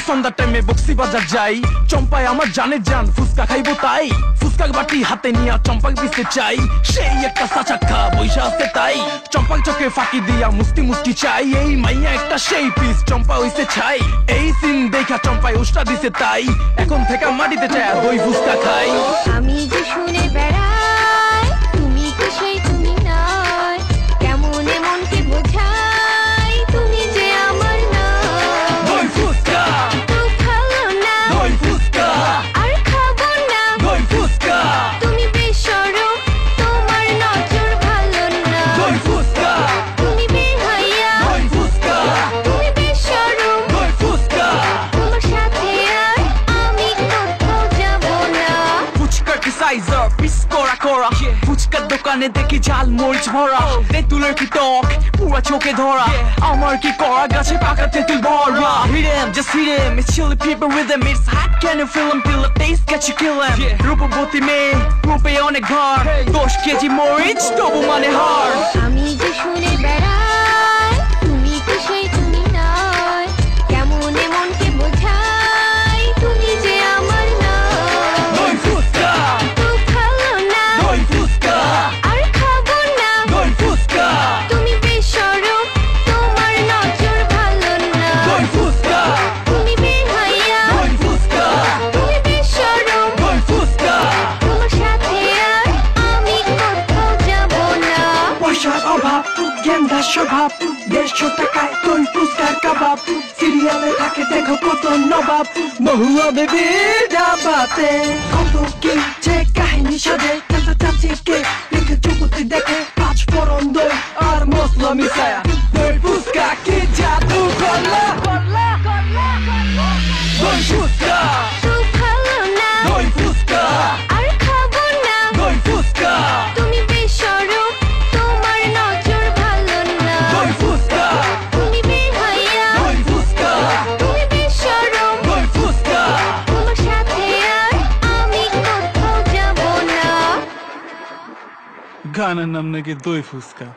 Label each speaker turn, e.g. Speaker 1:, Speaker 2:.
Speaker 1: সন্ধ্যার টাইমে বক্সি বাজার যাই, চম্পায় আমার জানে জান, ফুচকা খাইবো তাই। ফুচকার বাটি হাতে নিয়া চম্পাক দিতে চাই, সেই একটা সাচাক্কা বৈশা আছে তাই। চম্পাক চোখে ফাঁকি দিয়া মুষ্টি মুষ্টি চাই, এই মাইয়া একটা সেই পিস চম্পা হইছে ছাই। এই সিন দেখা চম্পায় উষ্টা দিছে তাই, এখন থেকে মাটিতে চায় দই ফুচকা খাই।
Speaker 2: আমি যে শুনে বেড়াই তুমি কি সেই তুমি নয়, কেমন মনকে বোঝাই তুমি যে আমার নয়।
Speaker 1: দই ফুচকা
Speaker 2: তো ভালো না
Speaker 1: দই ফুচকা
Speaker 2: আর খাবো না
Speaker 1: দই ফুচকা
Speaker 2: তুমি বেশরম তোমার নজর ভালো না।
Speaker 1: দই ফুচকা
Speaker 2: তুমি বেহায়া
Speaker 1: দই ফুচকা
Speaker 2: তুমি বেশরম
Speaker 1: দই ফুচকা
Speaker 2: তোমার সাথে আর আমি কোথাও যাব না।
Speaker 1: ফুচকার কি সাইজার পিস করা করা, ফুচকার দোকানে দেখি ঝাল মরিচ ভরা, তেঁতুলের কি টক পুরা চোখে ধরা, আমার কি করা গাছে পাকা তেঁতুল ভরা। Hit him, just hit him, it's chili people rhythm, it's hot, can you feel him, feel the taste, get you kill him. রূপবতী মেয়ে রূপে অনেক ঘর, 10 কেজি মরিচ তবু মানে হার।
Speaker 2: আমি যে শুনে বেড়াই তুমি কি সেই তুমি নয়, কেমন মনকে বোঝাই তুমি যে আমার নয়।
Speaker 1: দই ফুচকা
Speaker 2: তো ভালো না
Speaker 1: দই ফুচকা
Speaker 2: আর খাবো না
Speaker 1: দই ফুচকা
Speaker 2: তুমি বেশরম তোমার নজর ভালো না।
Speaker 1: দই ফুচকা
Speaker 2: তুমি বেহায়া
Speaker 1: দই ফুচকা
Speaker 2: তুমি বেশরম
Speaker 1: দই ফুচকা
Speaker 2: তোমার সাথে আর আমি কোথাও যাব না।
Speaker 3: পয়সার অভাব গেন্দার স্বভাব, 150 টাকায় দই ফুচকার কাবাব, সিরিয়ালে থাকে দেখো কত নবাব, মহুয়া বেবি ডাবাতে কত কি যে কাহিনী সাজে, খেলতে চাচ্ছি কে লিখে চুকুতি দেখে 5 ফোড়ন দই আর মশলা মিশায়া, দই ফুচকা কি জাদু করলা।
Speaker 1: দই ফুচকা
Speaker 2: তো ভালো না
Speaker 1: দই ফুচকা
Speaker 2: আর খাবো না
Speaker 1: দই ফুচকা
Speaker 2: তুমি বেশরম তোমার নজর ভালো না।
Speaker 1: দই ফুচকা
Speaker 2: তুমি বেহায়া
Speaker 1: দই ফুচকা
Speaker 2: তুমি বেশরম
Speaker 1: দই ফুচকা
Speaker 2: তোমার সাথে আর আমি কোথাও যাব না।
Speaker 1: গানের নাম নাকি দই ফুচকা।